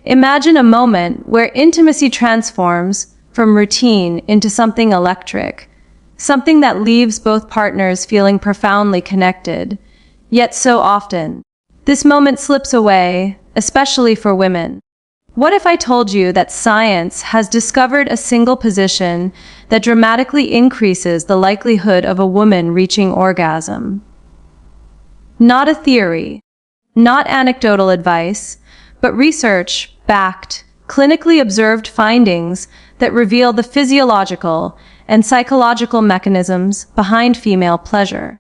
Imagine a moment where intimacy transforms from routine into something electric, something that leaves both partners feeling profoundly connected. Yet so often, this moment slips away, especially for women. What if I told you that science has discovered a single position that dramatically increases the likelihood of a woman reaching orgasm? Not a theory, not anecdotal advice, but research-backed, clinically observed findings that reveal the physiological and psychological mechanisms behind female pleasure.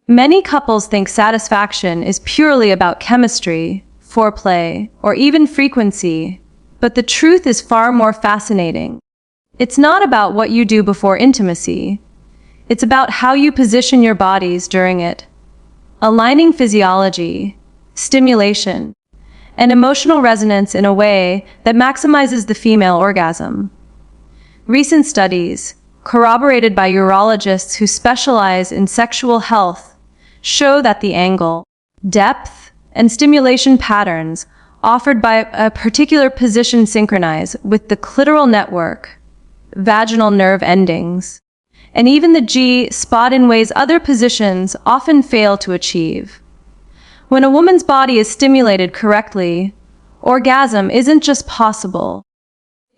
Many couples think satisfaction is purely about chemistry, foreplay, or even frequency, but the truth is far more fascinating. It's not about what you do before intimacy. It's about how you position your bodies during it. Aligning physiology, stimulation, and emotional resonance in a way that maximizes the female orgasm. Recent studies, corroborated by urologists who specialize in sexual health, show that the angle, depth, and stimulation patterns offered by a particular position synchronize with the clitoral network, vaginal nerve endings, and even the G-spot in ways other positions often fail to achieve. When a woman's body is stimulated correctly, orgasm isn't just possible.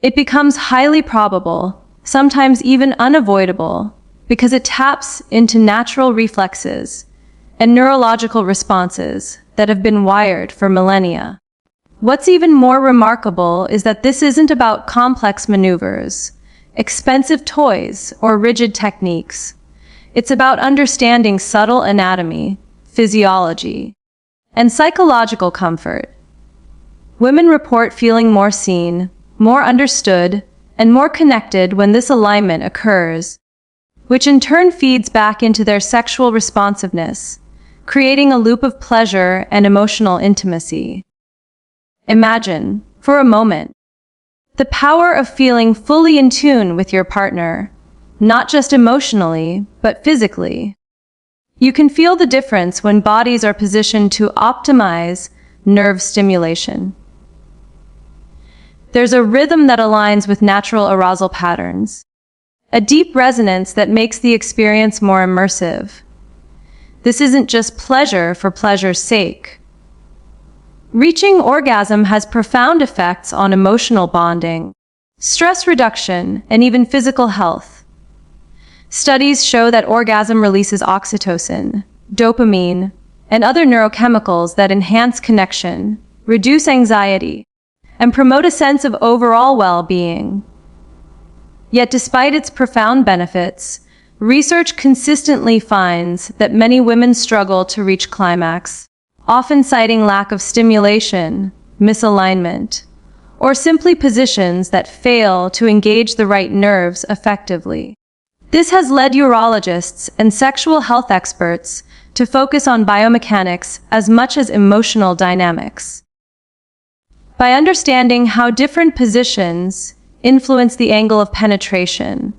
It becomes highly probable, sometimes even unavoidable, because it taps into natural reflexes and neurological responses that have been wired for millennia. What's even more remarkable is that this isn't about complex maneuvers, expensive toys, or rigid techniques. It's about understanding subtle anatomy, physiology, and psychological comfort. Women report feeling more seen, more understood, and more connected when this alignment occurs, which in turn feeds back into their sexual responsiveness, creating a loop of pleasure and emotional intimacy. Imagine, for a moment, the power of feeling fully in tune with your partner, not just emotionally, but physically. You can feel the difference when bodies are positioned to optimize nerve stimulation. There's a rhythm that aligns with natural arousal patterns, a deep resonance that makes the experience more immersive. This isn't just pleasure for pleasure's sake. Reaching orgasm has profound effects on emotional bonding, stress reduction, and even physical health. Studies show that orgasm releases oxytocin, dopamine, and other neurochemicals that enhance connection, reduce anxiety, and promote a sense of overall well-being. Yet despite its profound benefits, research consistently finds that many women struggle to reach climax, often citing lack of stimulation, misalignment, or simply positions that fail to engage the right nerves effectively. This has led urologists and sexual health experts to focus on biomechanics as much as emotional dynamics. By understanding how different positions influence the angle of penetration,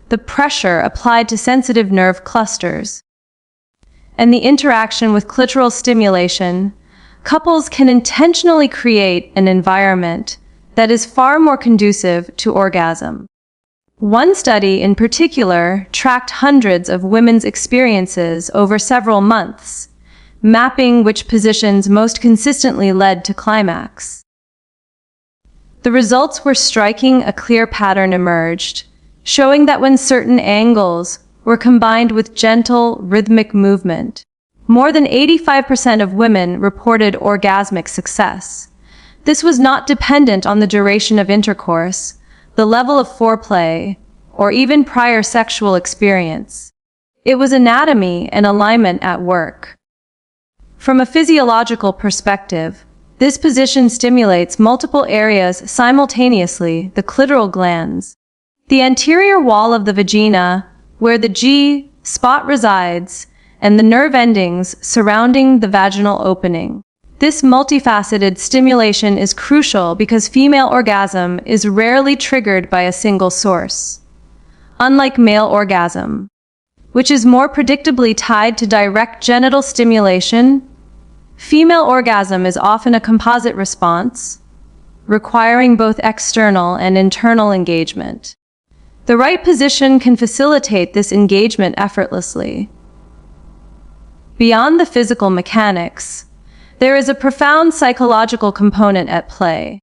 the pressure applied to sensitive nerve clusters, and the interaction with clitoral stimulation, couples can intentionally create an environment that is far more conducive to orgasm. One study in particular tracked hundreds of women's experiences over several months, mapping which positions most consistently led to climax. The results were striking. A clear pattern emerged, showing that when certain angles were combined with gentle, rhythmic movement, more than 85% of women reported orgasmic success. This was not dependent on the duration of intercourse, the level of foreplay, or even prior sexual experience. It was anatomy and alignment at work. From a physiological perspective, this position stimulates multiple areas simultaneously: the clitoral glands, the anterior wall of the vagina, where the G-spot resides, and the nerve endings surrounding the vaginal opening. This multifaceted stimulation is crucial because female orgasm is rarely triggered by a single source. Unlike male orgasm, which is more predictably tied to direct genital stimulation, female orgasm is often a composite response, requiring both external and internal engagement. The right position can facilitate this engagement effortlessly. Beyond the physical mechanics, there is a profound psychological component at play.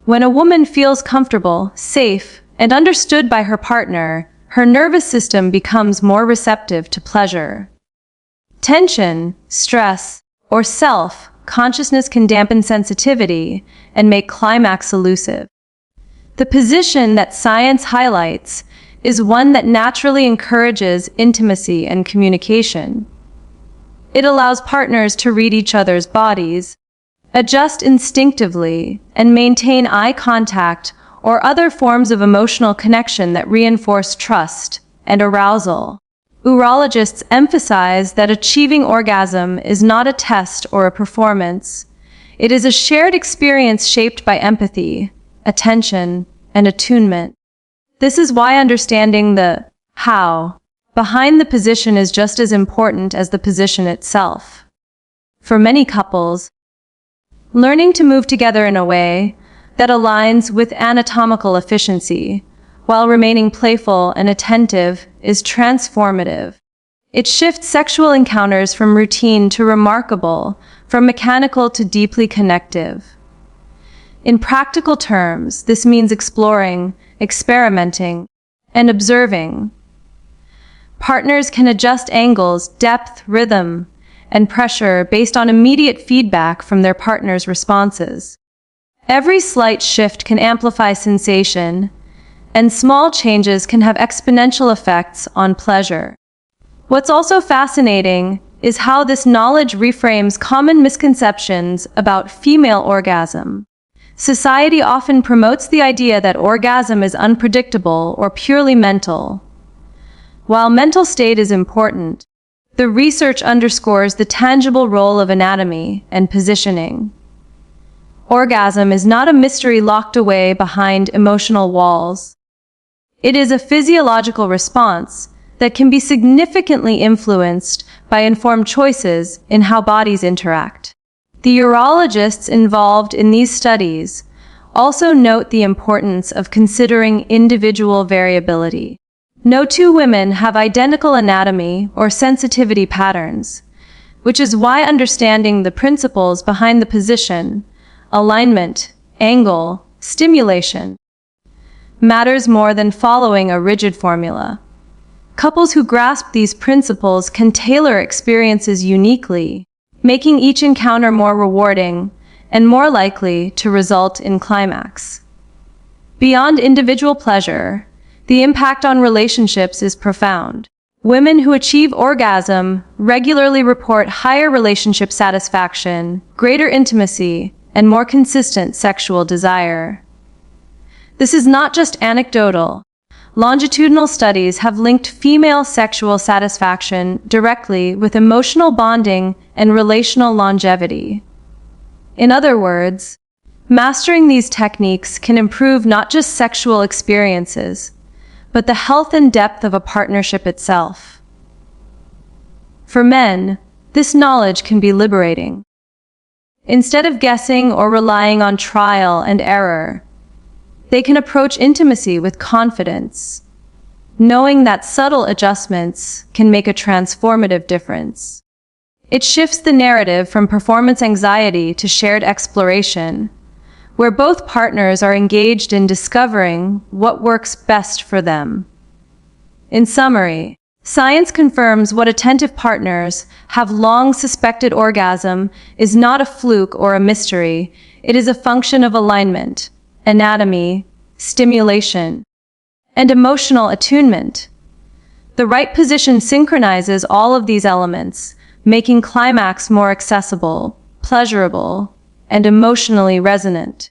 When a woman feels comfortable, safe, and understood by her partner, her nervous system becomes more receptive to pleasure. Tension, stress, or self-consciousness can dampen sensitivity and make climax elusive. The position that science highlights is one that naturally encourages intimacy and communication. It allows partners to read each other's bodies, adjust instinctively, and maintain eye contact or other forms of emotional connection that reinforce trust and arousal. Urologists emphasize that achieving orgasm is not a test or a performance. It is a shared experience shaped by empathy, attention, and attunement. This is why understanding the how behind the position is just as important as the position itself. For many couples, learning to move together in a way that aligns with anatomical efficiency while remaining playful and attentive is transformative. It shifts sexual encounters from routine to remarkable, from mechanical to deeply connective. In practical terms, this means exploring, experimenting, and observing. Partners can adjust angles, depth, rhythm, and pressure based on immediate feedback from their partner's responses. Every slight shift can amplify sensation, and small changes can have exponential effects on pleasure. What's also fascinating is how this knowledge reframes common misconceptions about female orgasm. Society often promotes the idea that orgasm is unpredictable or purely mental. While mental state is important, the research underscores the tangible role of anatomy and positioning. Orgasm is not a mystery locked away behind emotional walls. It is a physiological response that can be significantly influenced by informed choices in how bodies interact. The urologists involved in these studies also note the importance of considering individual variability. No two women have identical anatomy or sensitivity patterns, which is why understanding the principles behind the position, alignment, angle, stimulation, matters more than following a rigid formula. Couples who grasp these principles can tailor experiences uniquely, making each encounter more rewarding and more likely to result in climax. Beyond individual pleasure, the impact on relationships is profound. Women who achieve orgasm regularly report higher relationship satisfaction, greater intimacy, and more consistent sexual desire. This is not just anecdotal. Longitudinal studies have linked female sexual satisfaction directly with emotional bonding and relational longevity. In other words, mastering these techniques can improve not just sexual experiences, but the health and depth of a partnership itself. For men, this knowledge can be liberating. Instead of guessing or relying on trial and error, they can approach intimacy with confidence, knowing that subtle adjustments can make a transformative difference. It shifts the narrative from performance anxiety to shared exploration, where both partners are engaged in discovering what works best for them. In summary, science confirms what attentive partners have long suspected: orgasm is not a fluke or a mystery. It is a function of alignment, anatomy, stimulation, and emotional attunement. The right position synchronizes all of these elements, making climax more accessible, pleasurable, and emotionally resonant.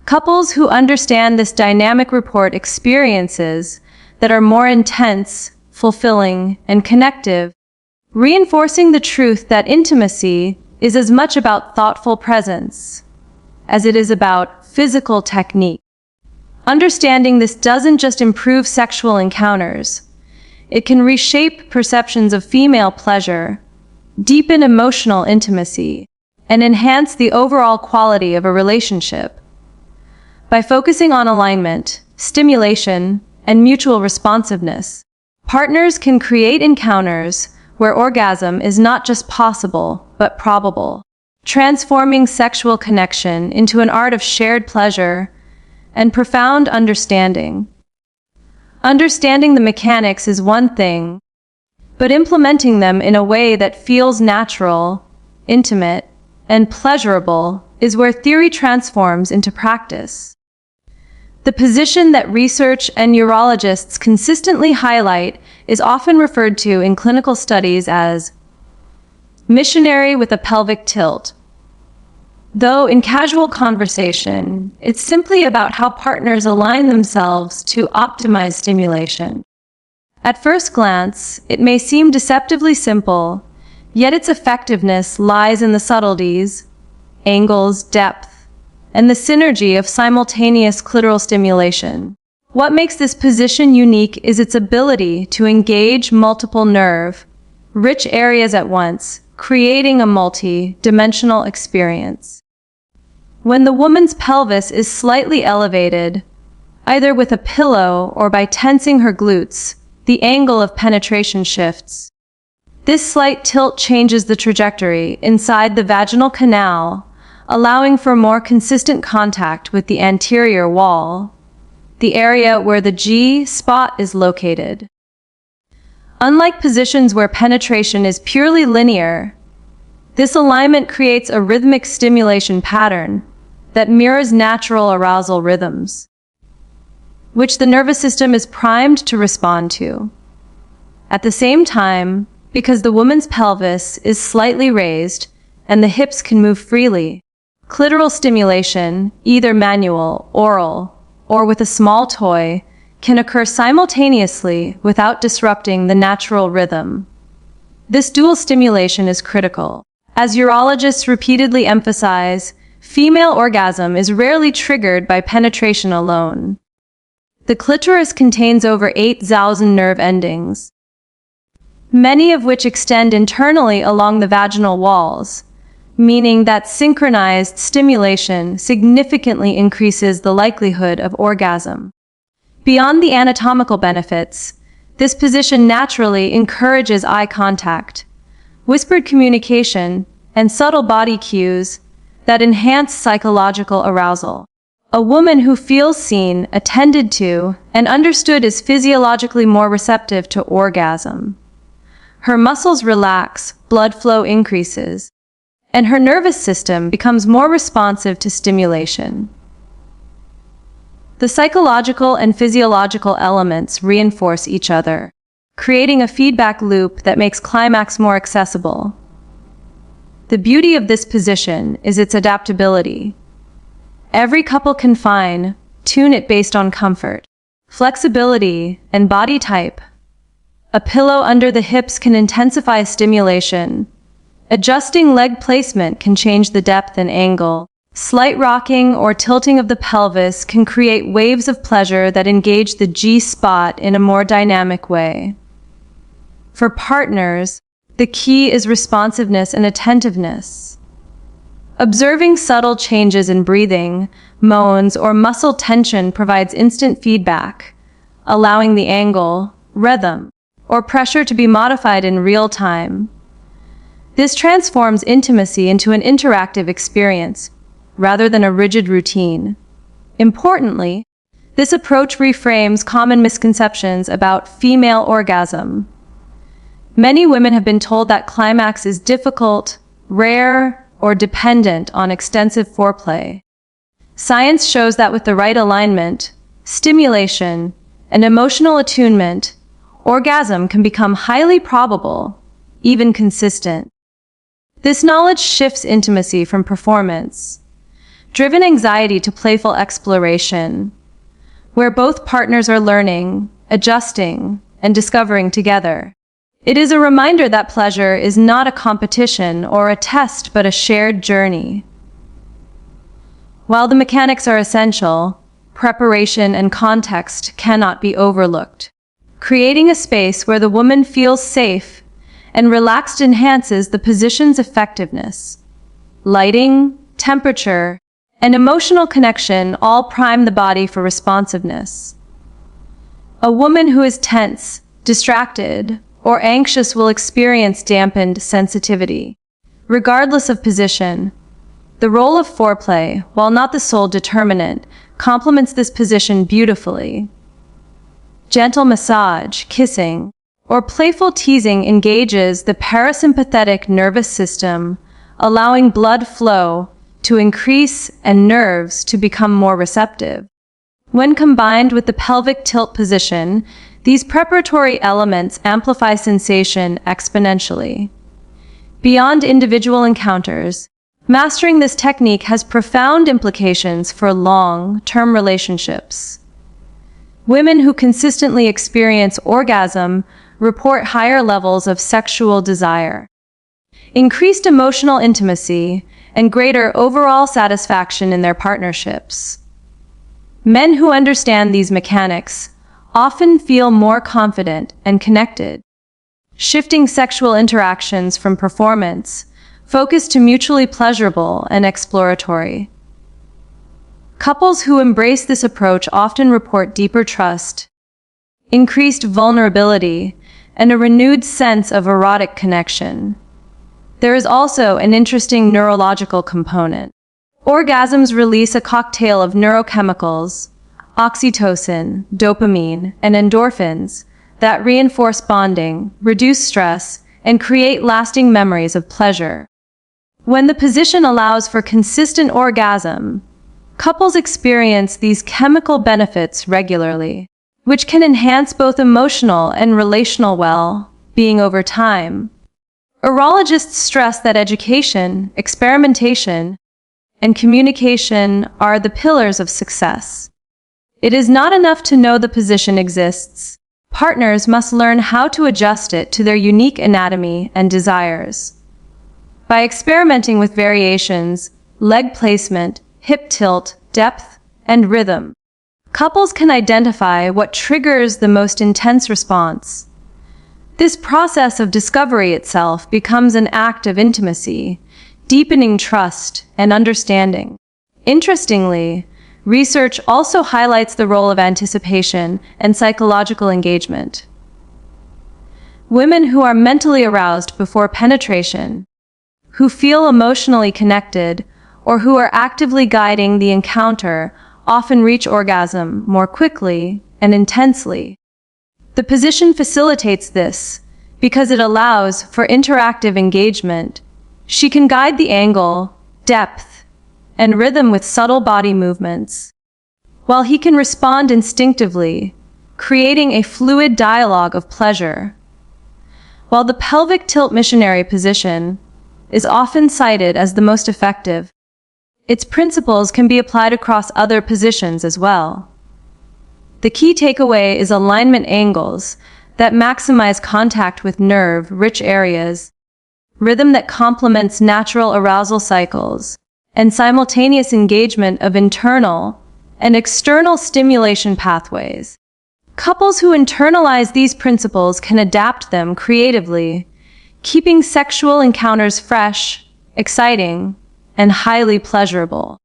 Couples who understand this dynamic report experiences that are more intense, fulfilling, and connective, reinforcing the truth that intimacy is as much about thoughtful presence as it is about physical technique. Understanding this doesn't just improve sexual encounters. It can reshape perceptions of female pleasure, deepen emotional intimacy, and enhance the overall quality of a relationship. By focusing on alignment, stimulation, and mutual responsiveness, partners can create encounters where orgasm is not just possible, but probable, transforming sexual connection into an art of shared pleasure and profound understanding. Understanding the mechanics is one thing, but implementing them in a way that feels natural, intimate, and pleasurable is where theory transforms into practice. The position that research and urologists consistently highlight is often referred to in clinical studies as missionary with a pelvic tilt. Though in casual conversation, it's simply about how partners align themselves to optimize stimulation. At first glance, it may seem deceptively simple, yet its effectiveness lies in the subtleties, angles, depth, and the synergy of simultaneous clitoral stimulation. What makes this position unique is its ability to engage multiple nerve-rich areas at once, creating a multi-dimensional experience. When the woman's pelvis is slightly elevated, either with a pillow or by tensing her glutes, the angle of penetration shifts. This slight tilt changes the trajectory inside the vaginal canal, allowing for more consistent contact with the anterior wall, the area where the G-spot is located. Unlike positions where penetration is purely linear, this alignment creates a rhythmic stimulation pattern that mirrors natural arousal rhythms, which the nervous system is primed to respond to. At the same time, because the woman's pelvis is slightly raised and the hips can move freely, clitoral stimulation, either manual, oral, or with a small toy, can occur simultaneously without disrupting the natural rhythm. This dual stimulation is critical. As urologists repeatedly emphasize, female orgasm is rarely triggered by penetration alone. The clitoris contains over 8,000 nerve endings, many of which extend internally along the vaginal walls, meaning that synchronized stimulation significantly increases the likelihood of orgasm. Beyond the anatomical benefits, this position naturally encourages eye contact, whispered communication, and subtle body cues that enhance psychological arousal. A woman who feels seen, attended to, and understood is physiologically more receptive to orgasm. Her muscles relax, blood flow increases, and her nervous system becomes more responsive to stimulation. The psychological and physiological elements reinforce each other, creating a feedback loop that makes climax more accessible. The beauty of this position is its adaptability. Every couple can tune it based on comfort, flexibility, and body type. A pillow under the hips can intensify stimulation. Adjusting leg placement can change the depth and angle. Slight rocking or tilting of the pelvis can create waves of pleasure that engage the G-spot in a more dynamic way. For partners, the key is responsiveness and attentiveness. Observing subtle changes in breathing, moans, or muscle tension provides instant feedback, allowing the angle, rhythm, or pressure to be modified in real time. This transforms intimacy into an interactive experience, rather than a rigid routine. Importantly, this approach reframes common misconceptions about female orgasm. Many women have been told that climax is difficult, rare, or dependent on extensive foreplay. Science shows that with the right alignment, stimulation, and emotional attunement, orgasm can become highly probable, even consistent. This knowledge shifts intimacy from performance-driven anxiety to playful exploration, where both partners are learning, adjusting, and discovering together. It is a reminder that pleasure is not a competition or a test, but a shared journey. While the mechanics are essential, preparation and context cannot be overlooked. Creating a space where the woman feels safe and relaxed enhances the position's effectiveness. Lighting, temperature, and emotional connection all prime the body for responsiveness. A woman who is tense, distracted, or anxious will experience dampened sensitivity. Regardless of position, the role of foreplay, while not the sole determinant, complements this position beautifully. Gentle massage, kissing, or playful teasing engages the parasympathetic nervous system, allowing blood flow to increase and nerves to become more receptive. When combined with the pelvic tilt position, these preparatory elements amplify sensation exponentially. Beyond individual encounters, mastering this technique has profound implications for long-term relationships. Women who consistently experience orgasm report higher levels of sexual desire, increased emotional intimacy, and greater overall satisfaction in their partnerships. Men who understand these mechanics often feel more confident and connected, shifting sexual interactions from performance focused to mutually pleasurable and exploratory. Couples who embrace this approach often report deeper trust, increased vulnerability, and a renewed sense of erotic connection. There is also an interesting neurological component. Orgasms release a cocktail of neurochemicals, oxytocin, dopamine, and endorphins that reinforce bonding, reduce stress, and create lasting memories of pleasure. When the position allows for consistent orgasm, couples experience these chemical benefits regularly, which can enhance both emotional and relational well-being over time. Urologists stress that education, experimentation, and communication are the pillars of success. It is not enough to know the position exists. Partners must learn how to adjust it to their unique anatomy and desires. By experimenting with variations, leg placement, hip tilt, depth, and rhythm, couples can identify what triggers the most intense response. This process of discovery itself becomes an act of intimacy, deepening trust and understanding. Interestingly, research also highlights the role of anticipation and psychological engagement. Women who are mentally aroused before penetration, who feel emotionally connected, or who are actively guiding the encounter often reach orgasm more quickly and intensely. The position facilitates this because it allows for interactive engagement. She can guide the angle, depth, and rhythm with subtle body movements, while he can respond instinctively, creating a fluid dialogue of pleasure. While the pelvic tilt missionary position is often cited as the most effective, its principles can be applied across other positions as well. The key takeaway is alignment angles that maximize contact with nerve-rich areas, rhythm that complements natural arousal cycles, and simultaneous engagement of internal and external stimulation pathways. Couples who internalize these principles can adapt them creatively, keeping sexual encounters fresh, exciting, and highly pleasurable.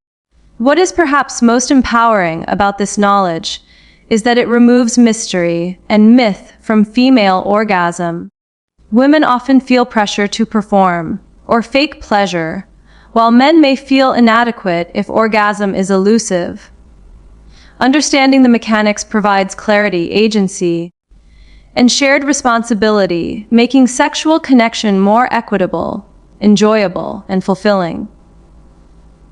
What is perhaps most empowering about this knowledge is that it removes mystery and myth from female orgasm. Women often feel pressure to perform or fake pleasure, while men may feel inadequate if orgasm is elusive. Understanding the mechanics provides clarity, agency, and shared responsibility, making sexual connection more equitable, enjoyable, and fulfilling.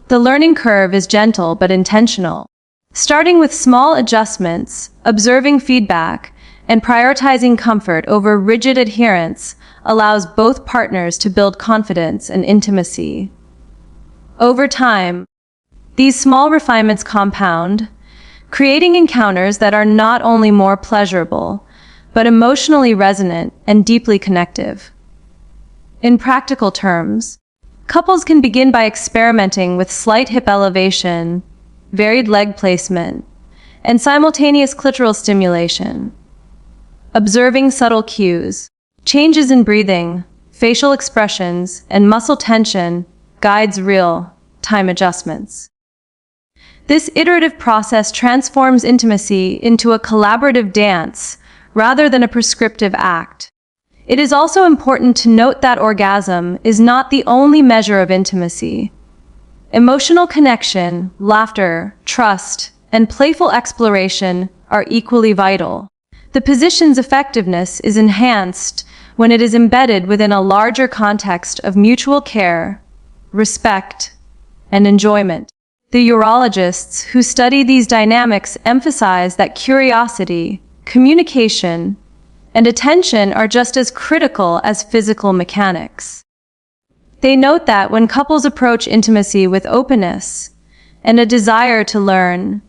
The learning curve is gentle but intentional. Starting with small adjustments, observing feedback, and prioritizing comfort over rigid adherence allows both partners to build confidence and intimacy. Over time, these small refinements compound, creating encounters that are not only more pleasurable, but emotionally resonant and deeply connective. In practical terms, couples can begin by experimenting with slight hip elevation, varied leg placement, and simultaneous clitoral stimulation. Observing subtle cues, changes in breathing, facial expressions, and muscle tension guides real-time adjustments. This iterative process transforms intimacy into a collaborative dance rather than a prescriptive act. It is also important to note that orgasm is not the only measure of intimacy. Emotional connection, laughter, trust, and playful exploration are equally vital. The position's effectiveness is enhanced when it is embedded within a larger context of mutual care, respect, and enjoyment. The urologists who study these dynamics emphasize that curiosity, communication, and attention are just as critical as physical mechanics. They note that when couples approach intimacy with openness and a desire to learn,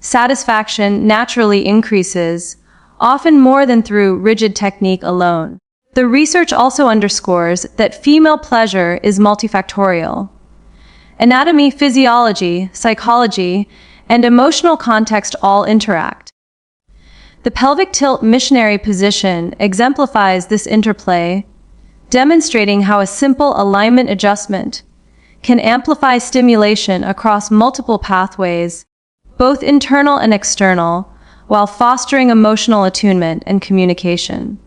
satisfaction naturally increases, often more than through rigid technique alone. The research also underscores that female pleasure is multifactorial. Anatomy, physiology, psychology, and emotional context all interact. The pelvic tilt missionary position exemplifies this interplay, demonstrating how a simple alignment adjustment can amplify stimulation across multiple pathways, both internal and external, while fostering emotional attunement and communication.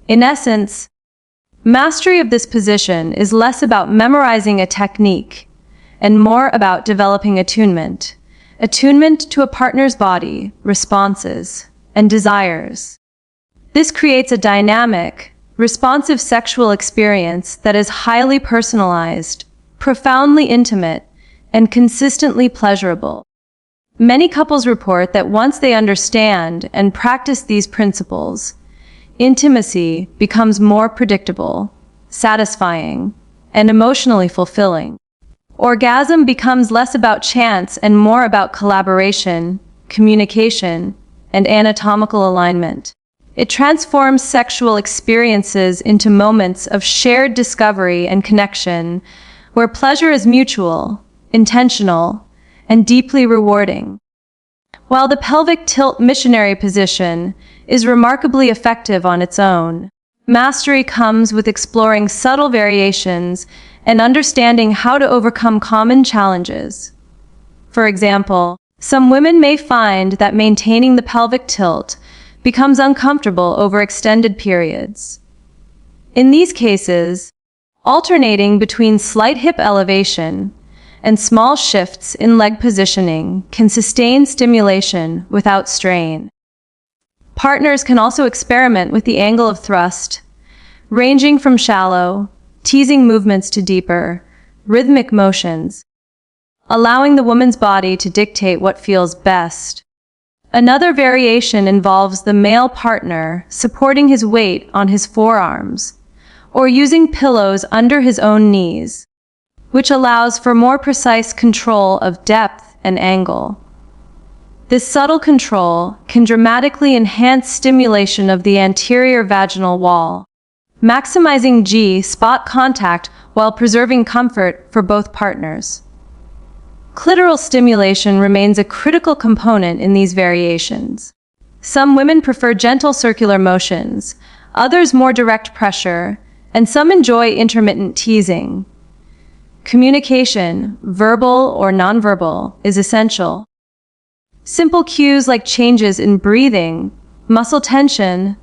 In essence, mastery of this position is less about memorizing a technique and more about developing attunement to a partner's body, responses, and desires. This creates a dynamic, responsive sexual experience that is highly personalized, profoundly intimate, and consistently pleasurable. Many couples report that once they understand and practice these principles, intimacy becomes more predictable, satisfying, and emotionally fulfilling. Orgasm becomes less about chance and more about collaboration, communication, and anatomical alignment. It transforms sexual experiences into moments of shared discovery and connection, where pleasure is mutual, intentional, and deeply rewarding. While the pelvic tilt missionary position is remarkably effective on its own, mastery comes with exploring subtle variations and understanding how to overcome common challenges. For example, some women may find that maintaining the pelvic tilt becomes uncomfortable over extended periods. In these cases, alternating between slight hip elevation and small shifts in leg positioning can sustain stimulation without strain. Partners can also experiment with the angle of thrust, ranging from shallow, teasing movements to deeper, rhythmic motions, allowing the woman's body to dictate what feels best. Another variation involves the male partner supporting his weight on his forearms or using pillows under his own knees, which allows for more precise control of depth and angle. This subtle control can dramatically enhance stimulation of the anterior vaginal wall, maximizing G-spot contact while preserving comfort for both partners. Clitoral stimulation remains a critical component in these variations. Some women prefer gentle circular motions, others more direct pressure, and some enjoy intermittent teasing. Communication, verbal or nonverbal, is essential. Simple cues like changes in breathing, muscle tension,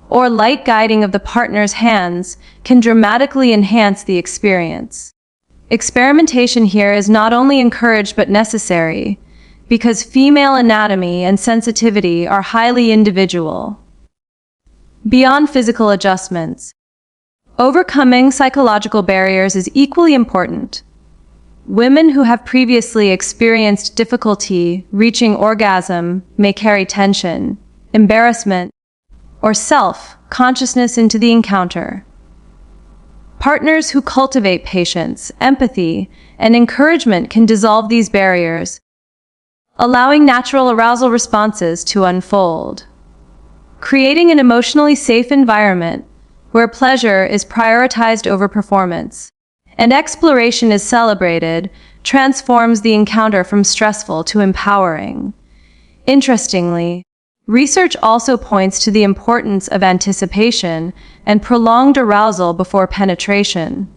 or light guiding of the partner's hands can dramatically enhance the experience. Experimentation here is not only encouraged but necessary, because female anatomy and sensitivity are highly individual. Beyond physical adjustments, overcoming psychological barriers is equally important. Women who have previously experienced difficulty reaching orgasm may carry tension, embarrassment, or self-consciousness into the encounter. Partners who cultivate patience, empathy, and encouragement can dissolve these barriers, allowing natural arousal responses to unfold. Creating an emotionally safe environment where pleasure is prioritized over performance and exploration is celebrated transforms the encounter from stressful to empowering. Interestingly, research also points to the importance of anticipation and prolonged arousal before penetration.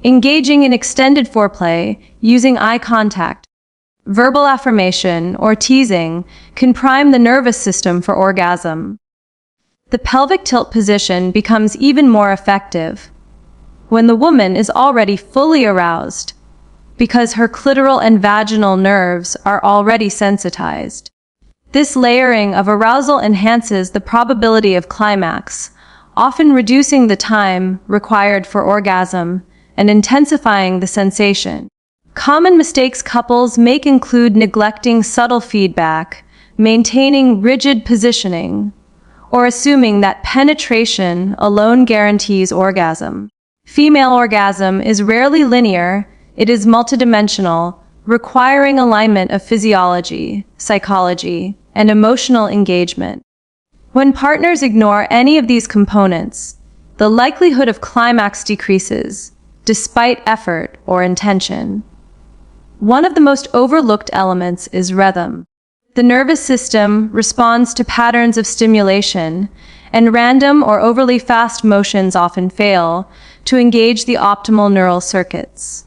Engaging in extended foreplay, using eye contact, Verbal affirmation or teasing can prime the nervous system for orgasm. The pelvic tilt position becomes even more effective when the woman is already fully aroused, because her clitoral and vaginal nerves are already sensitized. This layering of arousal enhances the probability of climax, often reducing the time required for orgasm and intensifying the sensation. Common mistakes couples make include neglecting subtle feedback, maintaining rigid positioning, or assuming that penetration alone guarantees orgasm. Female orgasm is rarely linear, it is multidimensional, requiring alignment of physiology, psychology, and emotional engagement. When partners ignore any of these components, the likelihood of climax decreases, despite effort or intention. One of the most overlooked elements is rhythm. The nervous system responds to patterns of stimulation, and random or overly fast motions often fail to engage the optimal neural circuits.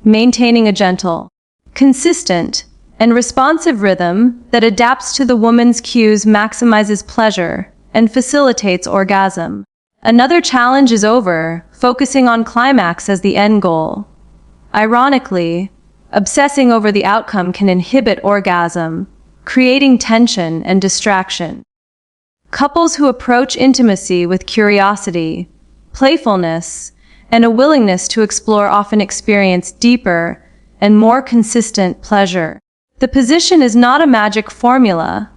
Maintaining a gentle, consistent, and responsive rhythm that adapts to the woman's cues maximizes pleasure and facilitates orgasm. Another challenge is focusing on climax as the end goal. Ironically, obsessing over the outcome can inhibit orgasm, creating tension and distraction. Couples who approach intimacy with curiosity, playfulness, and a willingness to explore often experience deeper and more consistent pleasure. The position is not a magic formula,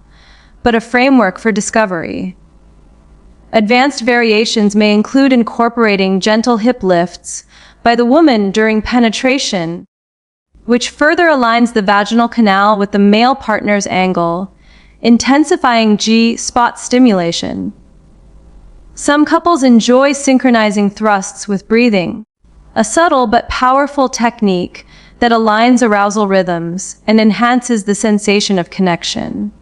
but a framework for discovery. Advanced variations may include incorporating gentle hip lifts by the woman during penetration, which further aligns the vaginal canal with the male partner's angle, intensifying G-spot stimulation. Some couples enjoy synchronizing thrusts with breathing, a subtle but powerful technique that aligns arousal rhythms and enhances the sensation of connection.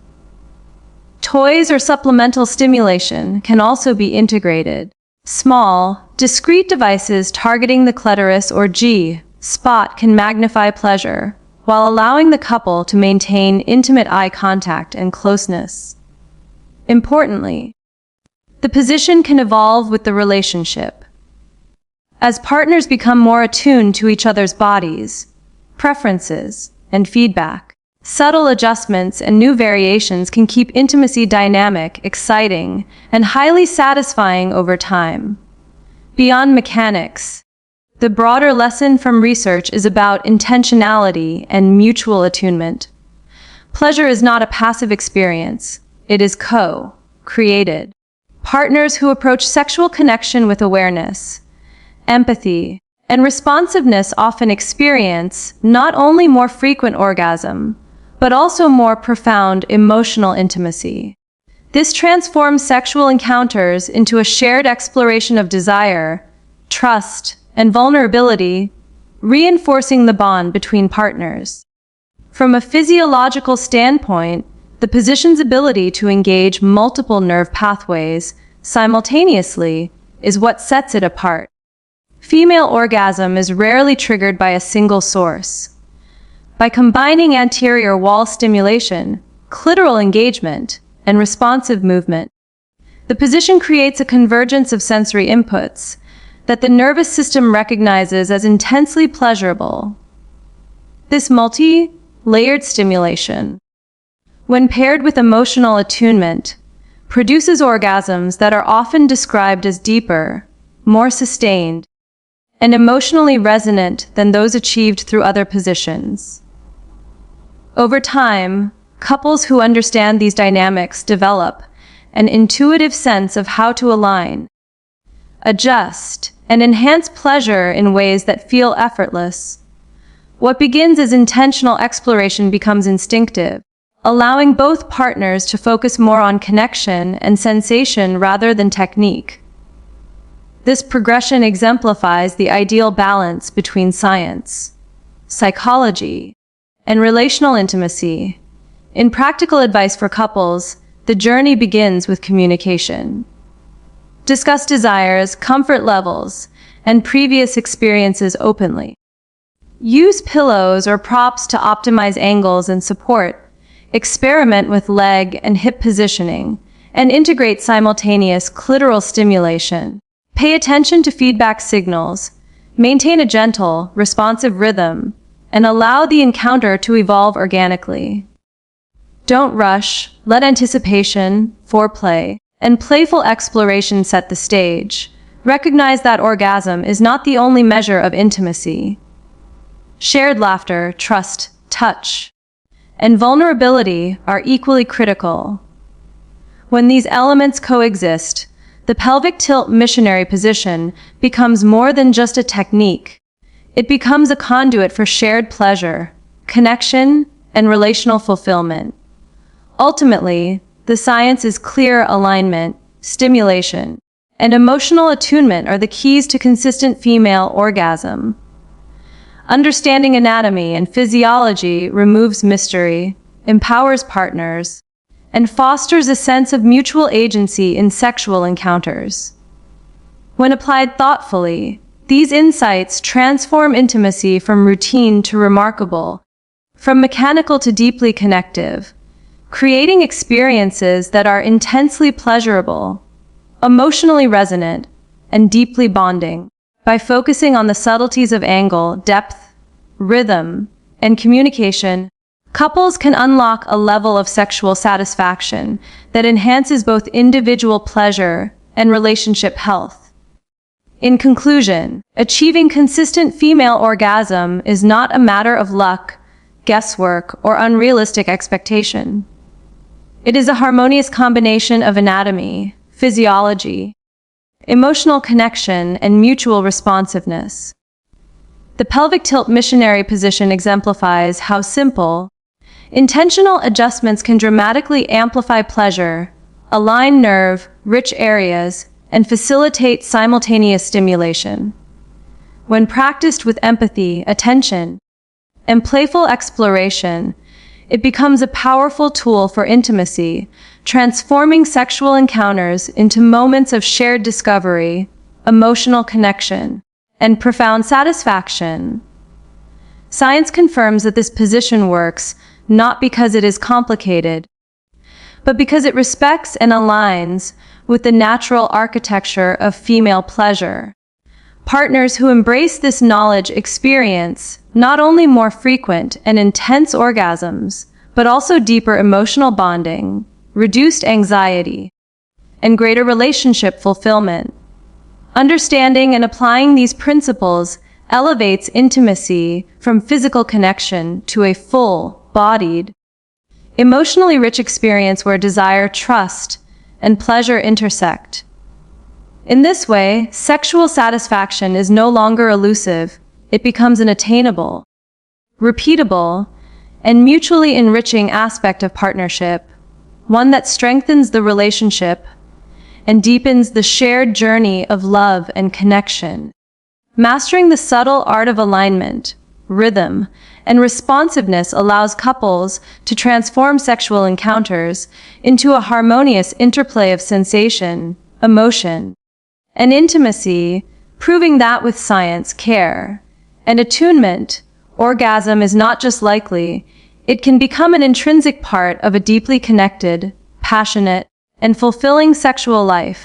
Toys or supplemental stimulation can also be integrated. Small, discrete devices targeting the clitoris or G-spot can magnify pleasure, while allowing the couple to maintain intimate eye contact and closeness. Importantly, the position can evolve with the relationship. As partners become more attuned to each other's bodies, preferences, and feedback, subtle adjustments and new variations can keep intimacy dynamic, exciting, and highly satisfying over time. Beyond mechanics, the broader lesson from research is about intentionality and mutual attunement. Pleasure is not a passive experience, it is co-created. Partners who approach sexual connection with awareness, empathy, and responsiveness often experience not only more frequent orgasm, but also more profound emotional intimacy. This transforms sexual encounters into a shared exploration of desire, trust, and vulnerability, reinforcing the bond between partners. From a physiological standpoint, the position's ability to engage multiple nerve pathways simultaneously is what sets it apart. Female orgasm is rarely triggered by a single source. By combining anterior wall stimulation, clitoral engagement, and responsive movement, the position creates a convergence of sensory inputs that the nervous system recognizes as intensely pleasurable. This multi-layered stimulation, when paired with emotional attunement, produces orgasms that are often described as deeper, more sustained, and emotionally resonant than those achieved through other positions. Over time, couples who understand these dynamics develop an intuitive sense of how to align, adjust, and enhance pleasure in ways that feel effortless. What begins as intentional exploration becomes instinctive, allowing both partners to focus more on connection and sensation rather than technique. This progression exemplifies the ideal balance between science, psychology, and relational intimacy. In practical advice for couples, the journey begins with communication. Discuss desires, comfort levels, and previous experiences openly. Use pillows or props to optimize angles and support. Experiment with leg and hip positioning, and integrate simultaneous clitoral stimulation. Pay attention to feedback signals. Maintain a gentle, responsive rhythm, and allow the encounter to evolve organically. Don't rush, let anticipation, foreplay, and playful exploration set the stage. Recognize that orgasm is not the only measure of intimacy. Shared laughter, trust, touch, and vulnerability are equally critical. When these elements coexist, the pelvic tilt missionary position becomes more than just a technique. It becomes a conduit for shared pleasure, connection, and relational fulfillment. Ultimately, the science is clear: alignment, stimulation, and emotional attunement are the keys to consistent female orgasm. Understanding anatomy and physiology removes mystery, empowers partners, and fosters a sense of mutual agency in sexual encounters. When applied thoughtfully, these insights transform intimacy from routine to remarkable, from mechanical to deeply connective, creating experiences that are intensely pleasurable, emotionally resonant, and deeply bonding. By focusing on the subtleties of angle, depth, rhythm, and communication, couples can unlock a level of sexual satisfaction that enhances both individual pleasure and relationship health. In conclusion, achieving consistent female orgasm is not a matter of luck, guesswork, or unrealistic expectation. It is a harmonious combination of anatomy, physiology, emotional connection, and mutual responsiveness. The pelvic tilt missionary position exemplifies how simple, intentional adjustments can dramatically amplify pleasure, align nerve-rich areas, and facilitate simultaneous stimulation. When practiced with empathy, attention, and playful exploration, it becomes a powerful tool for intimacy, transforming sexual encounters into moments of shared discovery, emotional connection, and profound satisfaction. Science confirms that this position works not because it is complicated, but because it respects and aligns with the natural architecture of female pleasure. Partners who embrace this knowledge experience not only more frequent and intense orgasms, but also deeper emotional bonding, reduced anxiety, and greater relationship fulfillment. Understanding and applying these principles elevates intimacy from physical connection to a full-bodied, emotionally rich experience where desire, trust, and pleasure intersect. In this way, sexual satisfaction is no longer elusive. It becomes an attainable, repeatable, and mutually enriching aspect of partnership, one that strengthens the relationship and deepens the shared journey of love and connection. Mastering the subtle art of alignment, rhythm, and responsiveness allows couples to transform sexual encounters into a harmonious interplay of sensation, emotion, and intimacy, proving that with science, care, and attunement, orgasm is not just likely, it can become an intrinsic part of a deeply connected, passionate, and fulfilling sexual life.